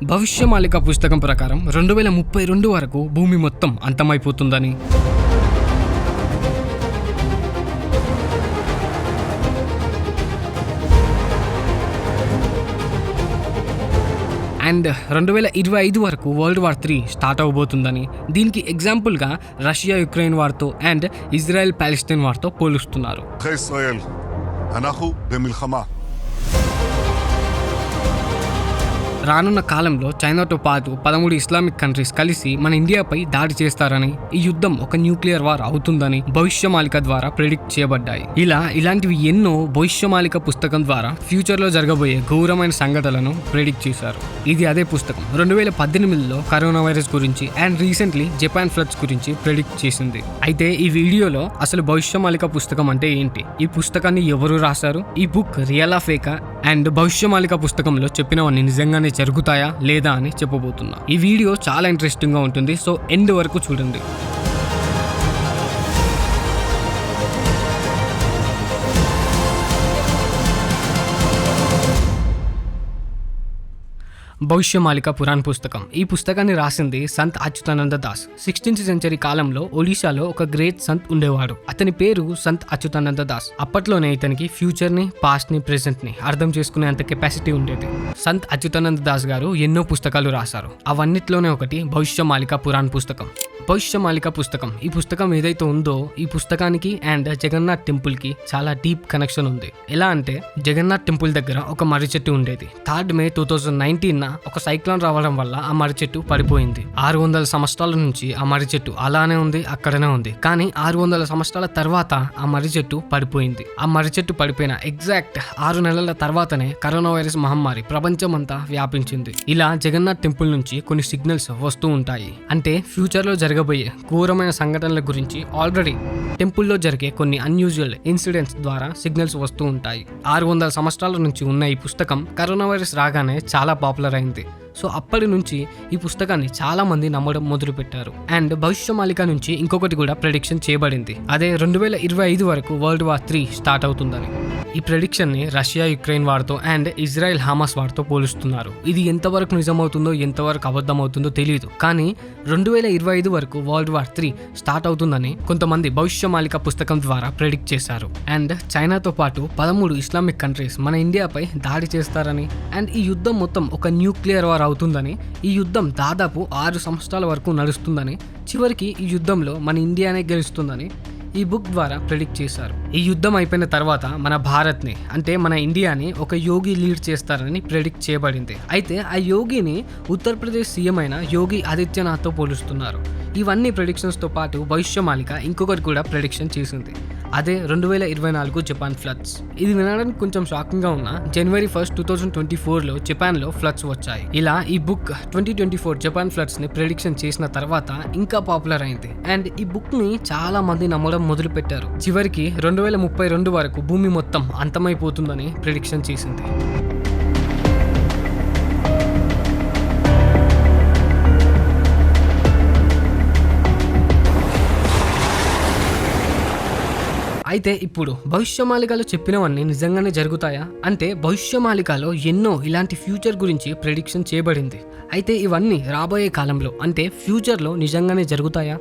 భవిష్యమాలిక పుస్తకం ప్రకారం 2032 వరకు భూమి మొత్తం అంతమైపోతుందని, అండ్ 2025 వరకు వరల్డ్ వార్ 3 స్టార్ట్ అవబోతుందని, దీనికి ఎగ్జాంపుల్గా రష్యా యుక్రెయిన్ వార్తో అండ్ ఇజ్రాయెల్ పాలెస్తీన్ వార్తో పోలుస్తున్నారు. రానున్న కాలంలో చైనాతో పాటు 13 ఇస్లామిక్ కంట్రీస్ కలిసి మన ఇండియాపై దాడి చేస్తారని, ఈ యుద్ధం ఒక న్యూక్లియర్ వార్ అవుతుందని భవిష్యమాలిక ద్వారా ప్రెడిక్ట్ చేయబడ్డాయి. ఇలాంటివి ఎన్నో భవిష్యమాలిక పుస్తకం ద్వారా ఫ్యూచర్ లో జరగబోయే ఘోరమైన సంఘటనలను ప్రెడిక్ట్ చేశారు. ఇది అదే పుస్తకం 2018లో కరోనా వైరస్ గురించి అండ్ రీసెంట్లీ జపాన్ ఫ్లడ్స్ గురించి ప్రెడిక్ట్ చేసింది. అయితే ఈ వీడియోలో అసలు భవిష్యమాలిక పుస్తకం అంటే ఏంటి, ఈ పుస్తకాన్ని ఎవరు రాశారు, ఈ బుక్ రియలా ఫేకా, అండ్ భవిష్యమాలిక పుస్తకంలో చెప్పినవన్నీ నిజంగానే జరుగుతాయా లేదా అని చెప్పబోతున్నా. ఈ వీడియో చాలా ఇంట్రెస్టింగ్ గా ఉంటుంది, సో ఎండ్ వరకు చూడండి. భవిష్యమాలిక పురాణ్ పుస్తకం. ఈ పుస్తకాన్ని రాసింది సంత్ అచ్యుతానంద దాస్. 16th సెంచరీ కాలంలో ఒడిశాలో ఒక గ్రేట్ సంత్ ఉండేవాడు. అతని పేరు సంత్ అచ్యుతానంద దాస్. అప్పట్లోనే ఇతనికి ఫ్యూచర్ ని, పాస్ట్ ని, ప్రెసెంట్ ని అర్థం చేసుకునేంత కెపాసిటీ ఉండేది. సంత్ అచ్యుతానంద దాస్ గారు ఎన్నో పుస్తకాలు రాశారు. అవన్నిట్లోనే ఒకటి భవిష్యమాలిక పురాణ్ పుస్తకం. భవిష్యమాలిక పుస్తకం, ఈ పుస్తకం ఏదైతే ఉందో ఈ పుస్తకానికి అండ్ జగన్నాథ్ టెంపుల్ కి చాలా డీప్ కనెక్షన్ ఉంది. ఎలా అంటే జగన్నాథ్ టెంపుల్ దగ్గర ఒక మర్రి చెట్టు ఉండేది. 3rd May 2019 ఒక సైక్లోన్ రావడం వల్ల ఆ మర్రి చెట్టు పడిపోయింది. 600 సంవత్సరాల నుంచి ఆ మర్రి చెట్టు అలానే ఉంది, అక్కడనే ఉంది. కానీ 600 సంవత్సరాల తర్వాత ఆ మర్రి చెట్టు పడిపోయింది. ఆ మర్రి చెట్టు పడిపోయిన ఎగ్జాక్ట్ 6 నెలల తర్వాతనే కరోనా వైరస్ మహమ్మారి ప్రపంచమంతా వ్యాపించింది. ఇలా జగన్నాథ్ టెంపుల్ నుంచి కొన్ని సిగ్నల్స్ వస్తూ ఉంటాయి. అంటే ఫ్యూచర్ లో జరగబోయే ఘోరమైన సంఘటనల గురించి ఆల్రెడీ టెంపుల్లో జరిగే కొన్ని అన్యూజువల్ ఇన్సిడెంట్స్ ద్వారా సిగ్నల్స్ వస్తూ ఉంటాయి. 600 సంవత్సరాల నుంచి ఉన్న ఈ పుస్తకం కరోనా వైరస్ రాగానే చాలా పాపులర్ అయింది. సో అప్పటి నుంచి ఈ పుస్తకాన్ని చాలా మంది నమ్మడం మొదలు పెట్టారు. అండ్ భవిష్యమాలిక నుంచి ఇంకొకటి కూడా ప్రెడిక్షన్ చేయబడింది. అదే 2025 వరకు వరల్డ్ వార్ 3 స్టార్ట్ అవుతుందని. ఈ ప్రెడిక్షన్ ని రష్యా యుక్రెయిన్ వార్తో అండ్ ఇజ్రాయెల్ హమాస్ వార్తో పోలుస్తున్నారు. ఇది ఎంతవరకు నిజమవుతుందో ఎంతవరకు అబద్ధం అవుతుందో తెలియదు. కానీ 2025 వరకు వరల్డ్ వార్ 3 స్టార్ట్ అవుతుందని కొంతమంది భవిష్యమాలిక పుస్తకం ద్వారా ప్రెడిక్ట్ చేశారు. అండ్ చైనాతో పాటు 13 ఇస్లామిక్ కంట్రీస్ మన ఇండియాపై దాడి చేస్తారని, అండ్ ఈ యుద్ధం మొత్తం ఒక న్యూక్లియర్ వార్ అవుతుందని, ఈ యుద్ధం దాదాపు 6 సంవత్సరాల వరకు నడుస్తుందని, చివరికి ఈ యుద్ధంలో మన ఇండియానే గెలుస్తుందని ఈ బుక్ ద్వారా ప్రెడిక్ట్ చేశారు. ఈ యుద్ధం అయిపోయిన తర్వాత మన భారత్ని అంటే మన ఇండియాని ఒక యోగి లీడ్ చేస్తారని ప్రెడిక్ట్ చేయబడింది. అయితే ఆ యోగిని ఉత్తరప్రదేశ్ సీఎం అయిన యోగి ఆదిత్యనాథ్తో పోలుస్తున్నారు. ఇవన్నీ ప్రెడిక్షన్స్తో పాటు భవిష్యమాలిక ఇంకొకటి కూడా ప్రెడిక్షన్ చేసింది. అదే 2024 జపాన్ ఫ్లడ్స్. ఇది వినడానికి కొంచెం షాకింగ్ గా ఉన్నా January 1st, 2024లో జపాన్ లో ఫ్లడ్స్ వచ్చాయి. ఇలా ఈ బుక్ 2024 జపాన్ ఫ్లడ్స్ ని ప్రెడిక్షన్ చేసిన తర్వాత ఇంకా పాపులర్ అయింది. అండ్ ఈ బుక్ ని చాలా మంది నమ్మడం మొదలు పెట్టారు. చివరికి 2032 వరకు భూమి మొత్తం అంతమైపోతుందని ప్రెడిక్షన్ చేసింది. అయితే ఇప్పుడు భవిష్యమాలికలో చెప్పినవన్నీ నిజంగానే జరుగుతాయా అంటే భవిష్యమాలికలో ఎన్నో ఇలాంటి ఫ్యూచర్ గురించి ప్రెడిక్షన్ చేయబడింది. అయితే ఇవన్నీ రాబోయే కాలంలో అంటే ఫ్యూచర్లో నిజంగానే జరుగుతాయా?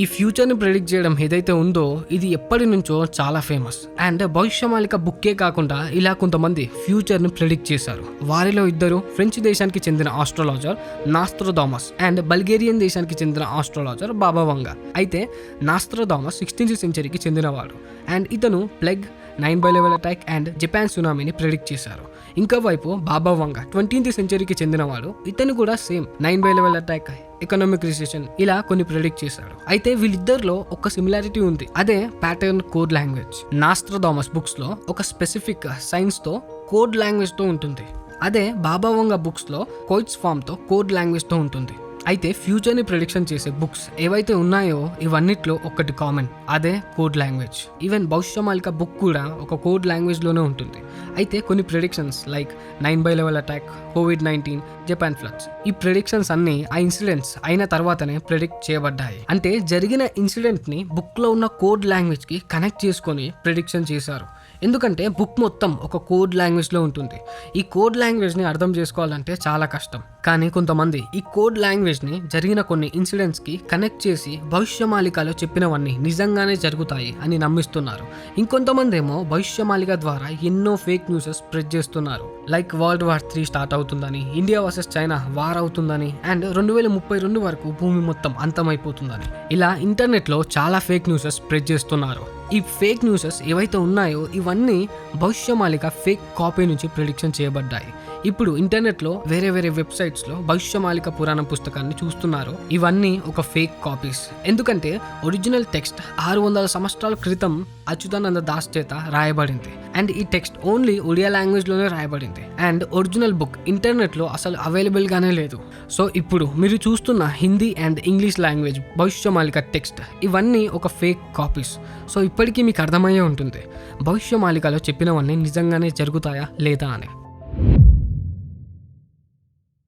ఈ ఫ్యూచర్ని ప్రెడిక్ట్ చేయడం ఏదైతే ఉందో ఇది ఎప్పటి నుంచో చాలా ఫేమస్. అండ్ భవిష్యమాలిక బుక్కే కాకుండా ఇలా కొంతమంది ఫ్యూచర్ని ప్రెడిక్ట్ చేశారు. వారిలో ఇద్దరు ఫ్రెంచ్ దేశానికి చెందిన ఆస్ట్రాలజర్ నాస్ట్రోదామస్ అండ్ బల్గేరియన్ దేశానికి చెందిన ఆస్ట్రాలజర్ బాబా వంగా. అయితే నాస్ట్రోదామస్ 16th సెంచరీకి చెందినవాడు. అండ్ ఇతను ప్లెగ్, 9/11 అటాక్ అండ్ జపాన్ సునామీని ప్రెడిక్ట్ చేశారు. ఇంకా వైపు బాబా వంగా 20th సెంచరీకి చెందినవాడు. ఇతను కూడా సేమ్ 9/11 అటాక్, ఎకనామిక్ రిసెషన్ ఇలా కొన్ని ప్రెడిక్ట్ చేశారు. అయితే వీళ్ళిద్దరిలో ఒక సిమిలారిటీ ఉంది. అదే ప్యాటర్న్ కోడ్ లాంగ్వేజ్. నాస్ట్రోదామస్ బుక్స్ లో ఒక స్పెసిఫిక్ సైన్స్ తో కోడ్ లాంగ్వేజ్ తో ఉంటుంది. అదే బాబా వంగా బుక్స్ లో కోయిట్స్ ఫామ్ తో కోడ్ లాంగ్వేజ్ తో ఉంటుంది. అయితే ఫ్యూచర్ని ప్రెడిక్షన్ చేసే బుక్స్ ఏవైతే ఉన్నాయో ఇవన్నిట్లో ఒకటి కామన్, అదే కోడ్ లాంగ్వేజ్. ఈవెన్ భవిష్యమాలిక బుక్ కూడా ఒక కోడ్ లాంగ్వేజ్లోనే ఉంటుంది. అయితే కొన్ని predictions like 9/11 attack, COVID-19, Japan floods, ఈ ప్రెడిక్షన్స్ అన్ని ఆ ఇన్సిడెంట్స్ అయిన తర్వాతనే ప్రెడిక్ట్ చేయబడ్డాయి. అంటే జరిగిన ఇన్సిడెంట్ని బుక్లో ఉన్న కోడ్ లాంగ్వేజ్కి కనెక్ట్ చేసుకొని ప్రెడిక్షన్ చేశారు. ఎందుకంటే బుక్ మొత్తం ఒక కోడ్ లాంగ్వేజ్లో ఉంటుంది. ఈ కోడ్ లాంగ్వేజ్ని అర్థం చేసుకోవాలంటే చాలా కష్టం. కానీ కొంతమంది ఈ కోడ్ లాంగ్వేజ్ని జరిగిన కొన్ని ఇన్సిడెంట్స్కి కనెక్ట్ చేసి భవిష్యమాలికలో చెప్పినవన్నీ నిజంగానే జరుగుతాయి అని నమ్మిస్తున్నారు. ఇంకొంతమంది ఏమో భవిష్యమాలిక ద్వారా ఎన్నో ఫేక్ న్యూసెస్ స్ప్రెడ్ చేస్తున్నారు. లైక్ వరల్డ్ వార్ 3 స్టార్ట్ అవుతుందని, ఇండియా వర్సెస్ చైనా వార్ అవుతుందని, అండ్ 2032 వరకు భూమి మొత్తం అంతమైపోతుందని. ఇలా ఇంటర్నెట్లో చాలా ఫేక్ న్యూసెస్ స్ప్రెడ్ చేస్తున్నారు. ఈ ఫేక్ న్యూసెస్ ఏవైతే ఉన్నాయో ఇవన్నీ భవిష్యమాలిక ఫేక్ కాపీ నుంచి ప్రిడిక్షన్ చేయబడ్డాయి. ఇప్పుడు ఇంటర్నెట్లో వేరే వెబ్సైట్స్లో భవిష్యమాలిక పురాణం పుస్తకాన్ని చూస్తున్నారు. ఇవన్నీ ఒక ఫేక్ కాపీస్. ఎందుకంటే ఒరిజినల్ టెక్స్ట్ 600 సంవత్సరాల క్రితం అచ్యుతానంద దాస్ చేత రాయబడింది. అండ్ ఈ టెక్స్ట్ ఓన్లీ ఒడియా లాంగ్వేజ్లోనే రాయబడింది. అండ్ ఒరిజినల్ బుక్ ఇంటర్నెట్లో అసలు అవైలబుల్గానే లేదు. సో ఇప్పుడు మీరు చూస్తున్న Hindi and English language Bhavishya Malika text ఇవన్నీ ఒక ఫేక్ కాపీస్. సో ఇప్పటికీ మీకు అర్థమయ్యే ఉంటుంది భవిష్యమాలికలో చెప్పినవన్నీ నిజంగానే జరుగుతాయా లేదా అని.